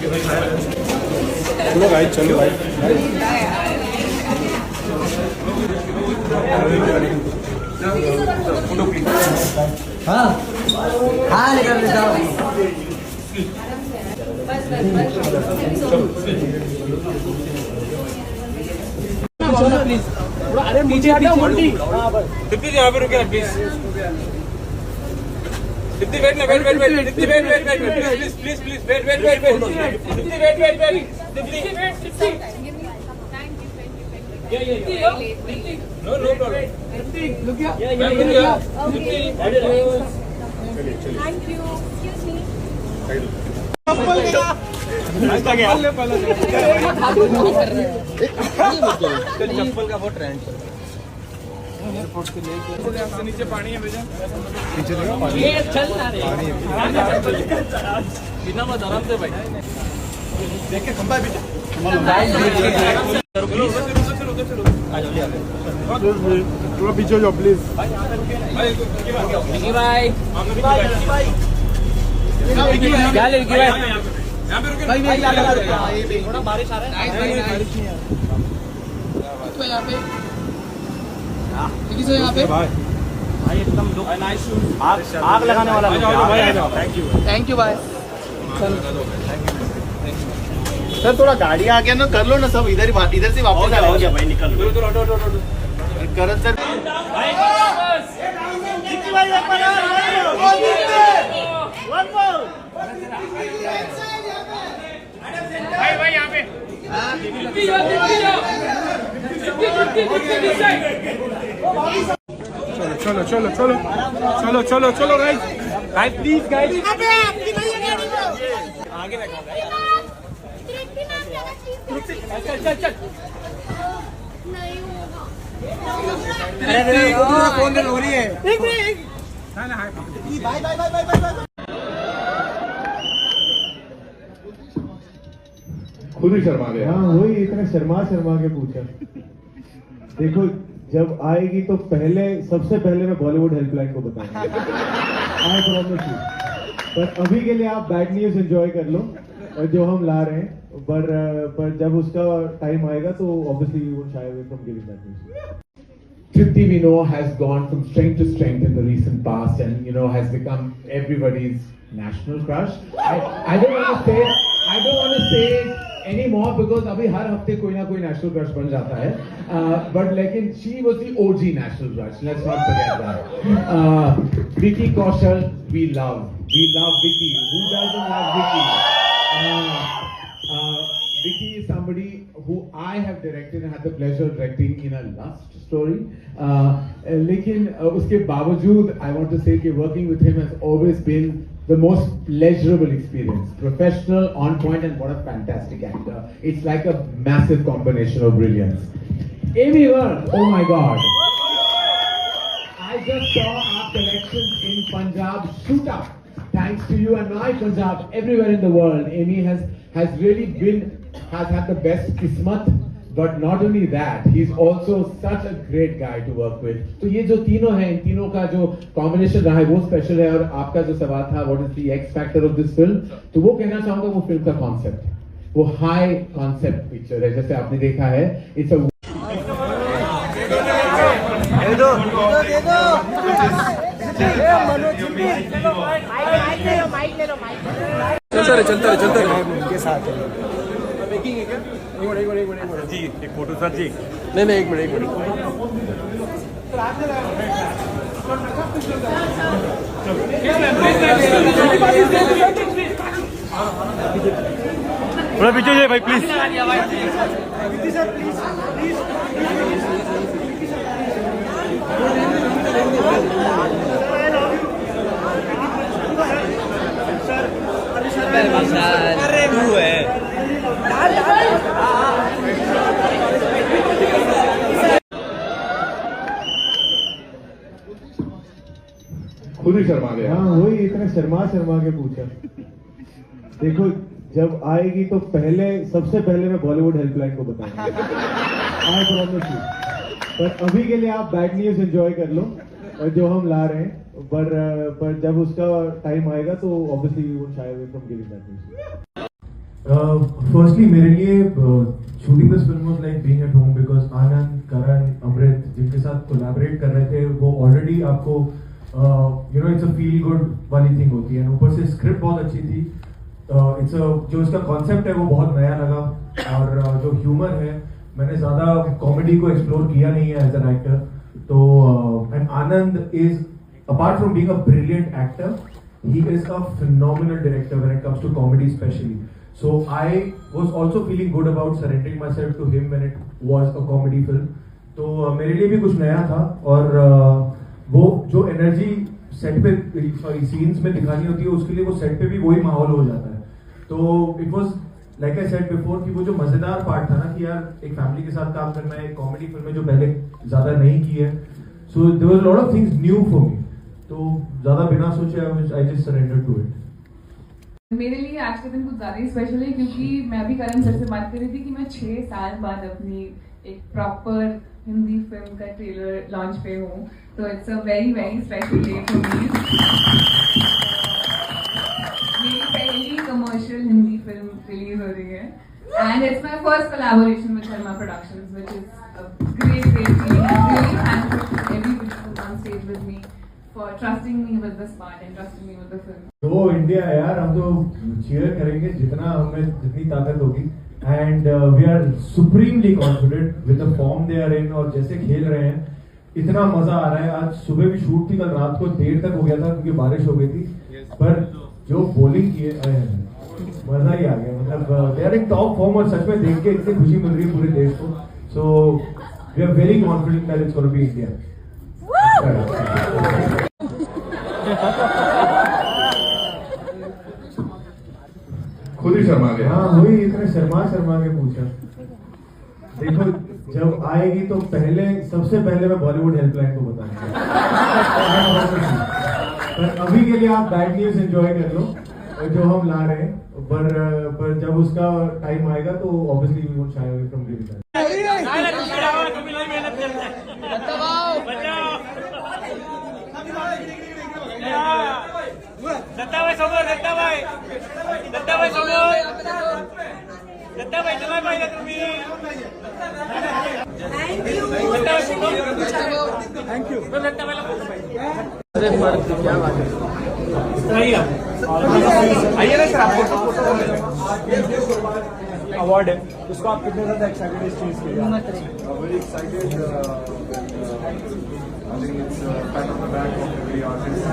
चलो भाई चलो भाई हाँ हाँ निकल लेता हूँ प्लीज अरे नीचे हटाओ बंटी दीप्ति यहाँ पे रुके please Deepti wait wait wait wait Deepti wait wait wait please please please wait wait wait wait Deepti wait wait wait Deepti wait Deepti no no problem Deepti look या Deepti thank you excuse me चप्पल का वो ट्रेंड एयरपोर्ट से लेके नीचे पानी है भैया नीचे देखो पानी ये चल ना रे बिना मत आराम से भाई देख के खंबा पीछे थोड़ा पीछे जाओ प्लीज विकी भाई क्या ले विकी भाई यहाँ पे रुके भाई थोड़ा बारिश आ रहा है बारिश नहीं आ रहा तो यहाँ पे किसी यहाँ पे भाई एकदम नाइस आग लगाने वाला थैंक यू भाई सर थोड़ा गाड़ी आ गया ना कर लो ना सब इधर से वापस आ गया भाई निकल करण सर भाई यहाँ पे चलो चलो चलो चलो चलो चलो गाइस गाइस प्लीज गाइस आगे रखो चल नहीं होगा फोन हो रही है खुद ही शर्मा गया। हाँ वही इतने शर्मा के पूछा। देखो जब आएगी तो सबसे पहले मैं बॉलीवुड हेल्पलाइन को बताऊंगा। I promise you. पर अभी के लिए आप बैड न्यूज एंजॉय कर लो और जो हम ला रहे हैं पर जब उसका टाइम आएगा तो obviously we won't shy away from giving that news. Tripti, we know, has gone from strength to strength in the recent past, and has become everybody's national crush. I don't want to say anymore because अभी हर हफ्ते कोई ना कोई national crush बन जाता है. But लेकिन she was the OG national crush. Let's not forget that. Vicky Kaushal, we love Vicky. Who doesn't love Vicky? Vicky is somebody who I have directed and had the pleasure of directing in a lust story. लेकिन उसके बावजूद I want to say कि working with him has always been the most pleasurable experience. Professional, on point, and what a fantastic actor. It's like a massive combination of brilliance. Amy Earn, oh my God. I just saw our collections in Punjab shoot up. Thanks to you and my Punjab, everywhere in the world, Amy has had the best kismat. But not only that, he's also such a great guy to work with. तो ये जो तीनों हैं, इन तीनों का जो combination रहा है वो स्पेशल है. और आपका जो सवाल था, what is the X factor of this film? तो वो कहना चाहूँगा वो फिल्म का कॉन्सेप्ट है. वो हाई कॉन्सेप्ट पिक्चर है, जैसे आपने देखा है. It's a चलता रहे उनके साथ जी एक फोटो सर जी नहीं एक मिनट थोड़ा पीछे जाइए भाई प्लीज खुद ही शर्मा गया। हाँ वही इतने शर्मा के पूछा। देखो जब आएगी तो सबसे पहले मैं बॉलीवुड हेल्पलाइन को बताऊंगा। I promise you. पर अभी के लिए आप बैड न्यूज एंजॉय कर लो और जो हम ला रहे हैं पर जब उसका टाइम आएगा तो obviously we won't shy away from giving that news. Firstly, मेरे लिए shooting this film was like being at home because Anand, Karan, Amrit जिनके साथ collaborate कर रहे थे वो already आपको you know it's a feel good वाली thing होती है, ऊपर से script बहुत अच्छी थी, जो इसका concept है वो बहुत नया लगा और जो humor है मैंने ज़्यादा comedy को explore किया नहीं है as an actor, तो and Anand is apart from being a brilliant actor, he is a phenomenal director when it comes to comedy especially. So I was also feeling good about surrendering myself to him when it was a comedy film. तो मेरे लिए भी कुछ नया था और वो जो एनर्जी सेट पे सीन्स में दिखानी होती है उसके लिए वो सेट पे भी वही माहौल हो जाता है. तो it was like I said before कि वो जो मजेदार पार्ट था ना कि यार एक फैमिली के साथ काम करना है, एक कॉमेडी फिल्म में जो पहले ज्यादा नहीं की है, so there was lot of things new for me. तो ज्यादा बिना सोचे I just surrender to it. मेरे लिए आज का दिन कुछ ज़्यादा ही स्पेशल है क्योंकि मैं अभी करण सर से बात कर रही थी कि मैं 6 साल बाद अपनी एक प्रॉपर हिंदी फिल्म का ट्रेलर लॉन्च पे हूँ, तो it's a very very special day for me. मेरी पहली कमर्शियल हिंदी फिल्म रिलीज हो रही है and it's my first collaboration with Sharma productions which is a great feeling. I am really thankful to everybody on stage with me for trusting me with this part and trusting me with the film. तो India है यार, हम तो cheer करेंगे जितना हमें जितनी ताकत होगी and we are supremely confident with the form they are in और जैसे खेल रहे हैं इतना मजा आ रहा है. आज सुबह भी शूट थी, कल रात को देर तक हो गया था क्योंकि बारिश हो गई थी, पर जो बॉलिंग की है मजा ही आ गया. मतलब they are in top form और सच में देख के इतनी खुशी मिल रही है पूरे देश को. So we are very confident that it's going to be India. खुद ही शर्मा गया. हाँ वही इतने शर्मा के पूछा. देखो जब आएगी तो सबसे पहले मैं बॉलीवुड हेल्पलाइन को बताऊंगा. पर अभी के लिए आप बैड न्यूज एंजॉय कर लो जो हम ला रहे हैं, पर जब उसका टाइम आएगा तो obviously we won't shy away from giving that. Dattabhai समोर, दत्ताभाई समोर, दत्ताभाई तुम्हाला पाहिजे तुम्ही. थँक्यू. दत्ताभाईला आइए ना सर, आपको अवार्ड है उसको आप कितने ज्यादा एक्साइटेड इस चीज के लिए? Very excited. I think it's pat on the back of every artist.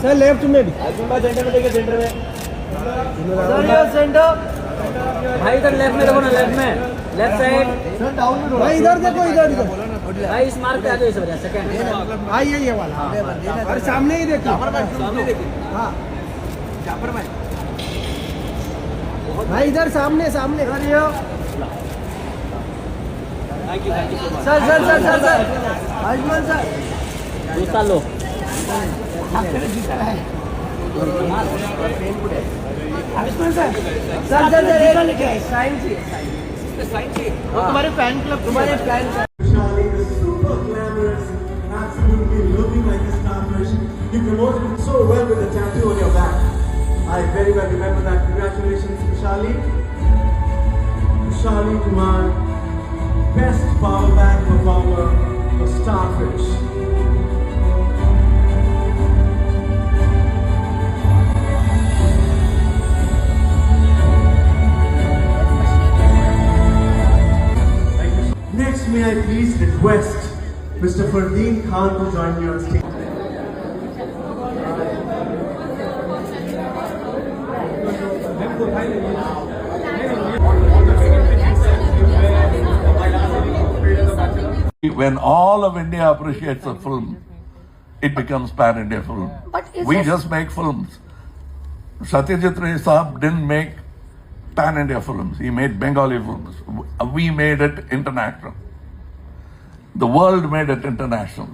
Sir left में भी सेंटर में देखिए, सेंटर में सेंटर भाई इधर लेफ्ट में देखो ना, लेफ्ट में, लेफ्ट साइड भाई इधर देखो, इधर भाई इस मार्क पे आ जाओ. सेकंड आइए ये वाला और सामने ही देखिए, सामने देखिए. हाँ भाई इधर सामने thank you so much. Sir Ayushman sir दूसरा लो. सर साइन चाहिए. तुम्हारे फैन क्लब, तुम्हारे fan. Vishali, the super glamorous, absolutely looking like a starfish. You promoted it so well with the tattoo on your back. I very well remember that. Congratulations, Vishali. Vishali Kumar, best power band performer for Starfish. Next, may I please request Mr. Fardeen Khan to join me on stage. When all of India appreciates a film, it becomes pan-India film. We just make films. Satyajit Ray Saab didn't make pan-India films. He made Bengali films. We made it international. The world made it international.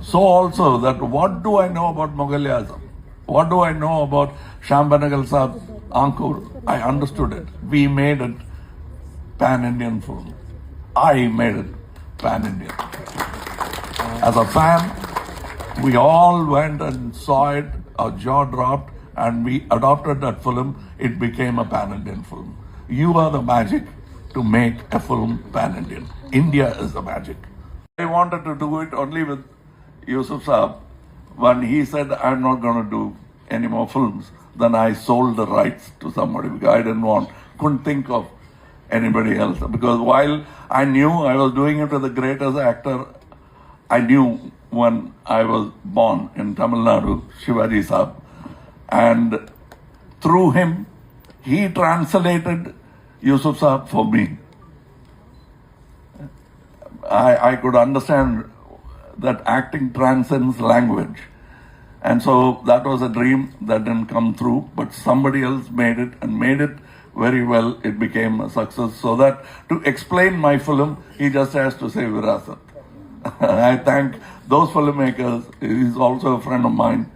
So also that what do I know about Mughal e Azam? What do I know about Shyam Benegal Saab's Ankur? I understood it. We made it pan-Indian film. I made it pan-Indian. As a fan, We all went and saw it, our jaw dropped, and we adopted that film. It became a pan-Indian film. You are the magic to make a film pan-Indian. India is the magic. I wanted to do it only with Yusuf Saab. When he said, I'm not going to do any more films, then I sold the rights to somebody because I couldn't think of anybody else. Because while I knew I was doing it with the greatest actor, I knew when I was born in Tamil Nadu, Shivaji Saab. And through him, he translated Yusuf Saab for me. I could understand that acting transcends language. And so that was a dream that didn't come through, but somebody else made it and made it very well. It became a success. So that to explain my film, he just has to say Virasat. I thank those filmmakers. He's also a friend of mine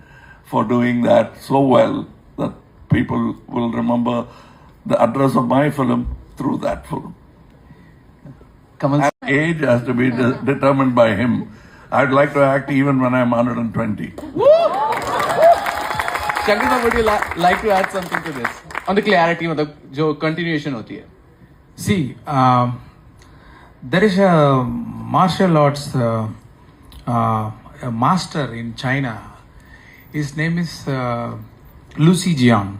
for doing that so well that people will remember the address of my film through that film. Age has to be determined by him. I'd like to act even when I'm 120. Shankar, would you like to add something to this? On the clarity, मतलब जो continuation होती है. See, there is a martial arts a master in China. His name is Lucy Jiang.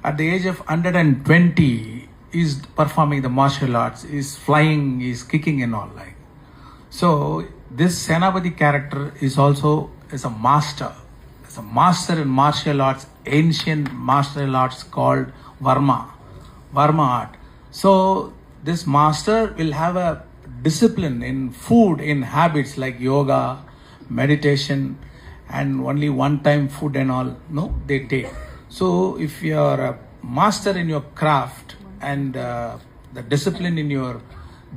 At the age of 120, he's performing the martial arts. He's flying, he's kicking and all like. So this Senapati character is also a master. It's a master in martial arts, ancient martial arts called Varma art. So this master will have a discipline in food, in habits like yoga, meditation, and only one time food and all, no, they take. So if you are a master in your craft and the discipline in your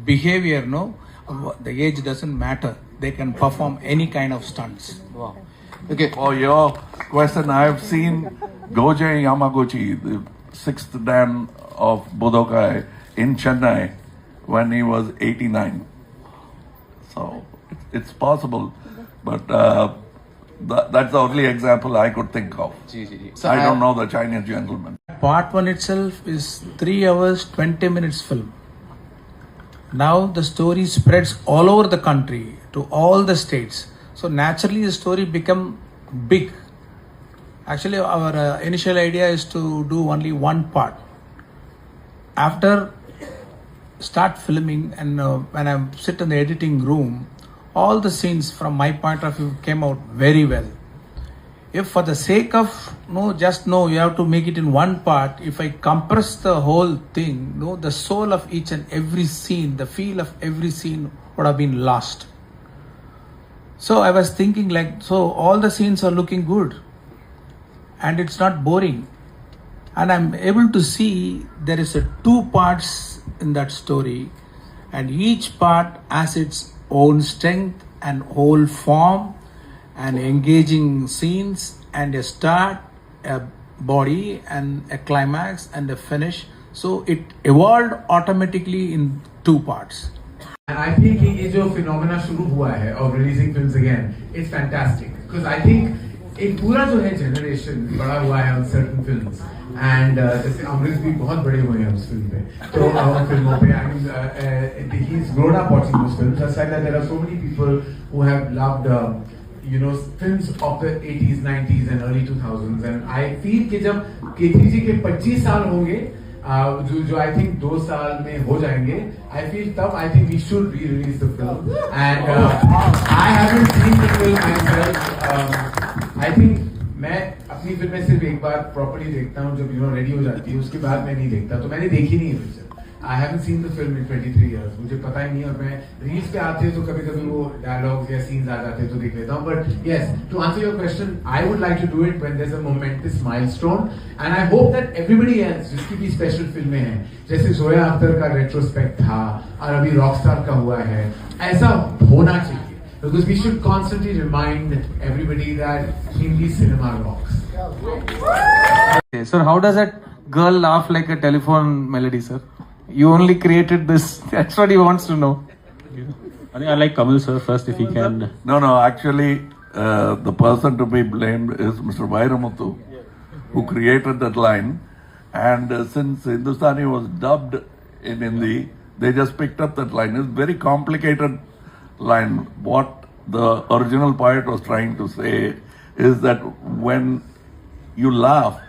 behavior, no, the age doesn't matter. They can perform any kind of stunts. Wow. Okay. For your question, I have seen Goje Yamaguchi, the 6th Dan of Budokai in Chennai when he was 89. So it's possible, but that's the only example I could think of. So I don't know the Chinese gentleman. Part 1 itself is 3 hours, 20 minutes film. Now the story spreads all over the country to all the states. So naturally the story become big. Actually our initial idea is to do only one part. After start filming and when I sit in the editing room, all the scenes from my point of view came out very well. If for the sake of you have to make it in one part, if I compress the whole thing, the soul of each and every scene, the feel of every scene would have been lost. So I was thinking so all the scenes are looking good and it's not boring. And I'm able to see there is 2 parts in that story and each part has its own strength and whole form and engaging scenes and a start, a body and a climax and a finish. So it evolved automatically in 2 parts. And I think ये जो phenomena शुरू हुआ है of releasing films again, it's fantastic because I think एक पूरा जो है generation बड़ा हुआ है on certain films and जैसे अमृत भी बहुत बड़े हुए हैं उस फिल्म पे तो फिल्मों पे I mean he's grown up watching those films. Aside that there are so many people who have loved films of the 80s, 90s and early 2000s and I feel कि जब केतली जी के 25 साल होंगे जो I think 2 साल में हो जाएंगे, I feel तब I think we should re-release the film and I haven't seen the film myself. I think मैं अपनी फिल्में सिर्फ एक बार प्रॉपर्ली देखता हूँ जब रेडी हो जाती है, उसके बाद मैं नहीं देखता, तो मैंने देखी नहीं है picture. I haven't seen the film in 23 years. मुझे पता ही नहीं और मैं रील्स पे आते हैं तो कभी-कभी वो डायलॉग्स या सीन्स आ जाते हैं तो देख लेता हूँ. But yes, to answer your question, I would like to do it when there's a momentous milestone, and I hope that everybody else जिसकी भी स्पेशल फिल्में हैं, जैसे जोया अख्तर का रेट्रोस्पेक्ट था और अभी रॉकस्टार का हुआ है, ऐसा होना चाहिए. Because we should constantly remind everybody that Hindi cinema rocks. Okay, sir, how does that girl laugh like a telephone melody, sir? You only created this. That's what he wants to know. I like Kamal sir first if he can. No, actually the person to be blamed is Mr. Vairamuthu, who created that line. And since Hindustani was dubbed in Hindi, they just picked up that line. It's a very complicated line. What the original poet was trying to say is that when you laugh,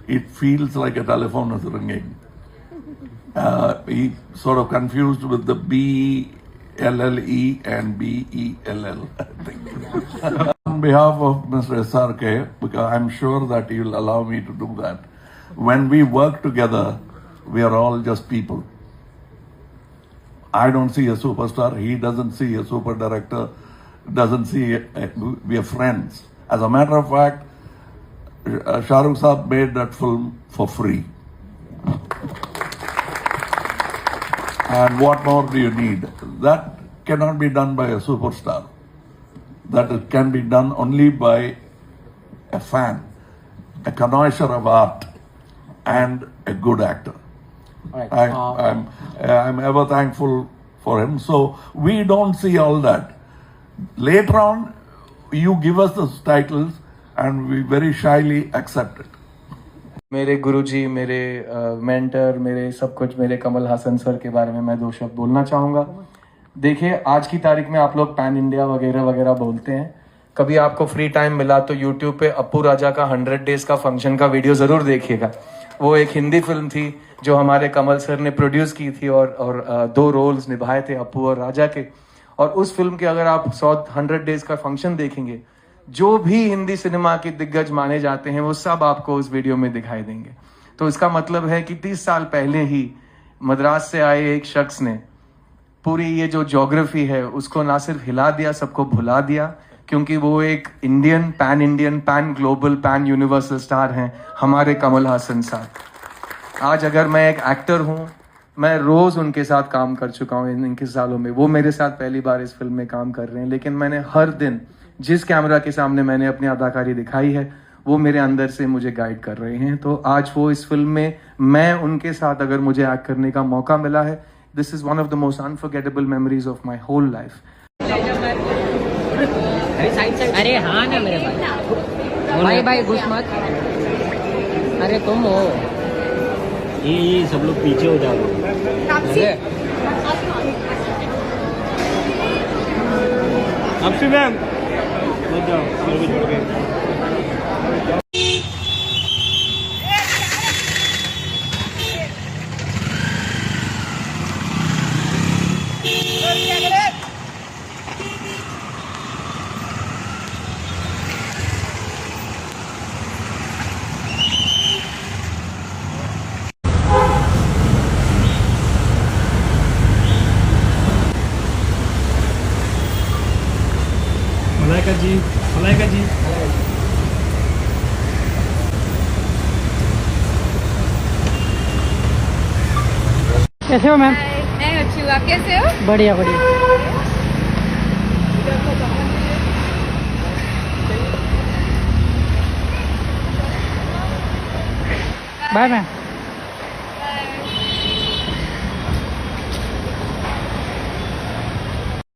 it feels like a telephone is ringing. He sort of confused with the B-L-L-E and B-E-L-L, I think. On behalf of Mr. SRK, because I'm sure that he will allow me to do that, when we work together, we are all just people. I don't see a superstar, he doesn't see a super director, doesn't see, we are friends. As a matter of fact, Shah Rukh Saab made that film for free. And what more do you need? That cannot be done by a superstar. That can be done only by a fan, a connoisseur of art, and a good actor. Right. I'm ever thankful for him. So we don't see all that. Later on, you give us the titles and we very shyly accept it. मेरे गुरुजी, मेरे mentor, मेरे सब कुछ, मेरे Kamal Haasan sir के बारे में मैं 2 शब्द बोलना चाहूँगा। देखिए, आज की तारीख में आप लोग पैन इंडिया वगैरह वगैरह बोलते हैं। कभी आपको फ्री टाइम मिला तो यूट्यूब पे अप्पू राजा का 100 डेज का फंक्शन का वीडियो ज़रूर देखिएगा। वो एक हिंदी फिल्म थी जो हमारे कमल सर ने प्रोड्यूस की थी और 2 रोल्स निभाए थे अप्पू और राजा के। और उस फिल्म के अगर आप 100 डेज का फंक्शन देखेंगे, जो भी हिंदी सिनेमा के दिग्गज माने जाते हैं वो सब आपको उस वीडियो में दिखाई देंगे। तो इसका मतलब है कि 30 साल पहले ही मद्रास से आए एक शख्स ने पूरी ये जो ज्योग्राफी है उसको ना सिर्फ हिला दिया, सबको भुला दिया, क्योंकि वो एक Indian, pan global, pan universal star हैं, हमारे कमल हासन साहब। आज अगर मैं एक एक्टर हूँ, मैं रोज उनके साथ काम कर चुका हूँ इनके सालों में। वो मेरे साथ पहली बार इस फिल्म में काम कर रहे हैं, लेकिन मैंने हर दिन जिस कैमरा के सामने मैंने अपनी अदाकारी दिखाई है वो मेरे अंदर से मुझे गाइड कर रहे हैं। तो आज वो इस फिल्म में मैं उनके साथ अगर मुझे एक्ट करने का मौका मिला है, this is one of the most unforgettable memories of my whole life. अरे हाँ ना मेरे भाई, भाई घुस मत। अरे तुम हो ये सब लोग पीछे हो जाओ। आपसी मैम मत जाओ, मेरे को छोड़ के। मलाइका जी कैसे हो मैम? मैं अच्छी हूँ, आप कैसे हो? बढ़िया बढ़िया। Bye ma'am.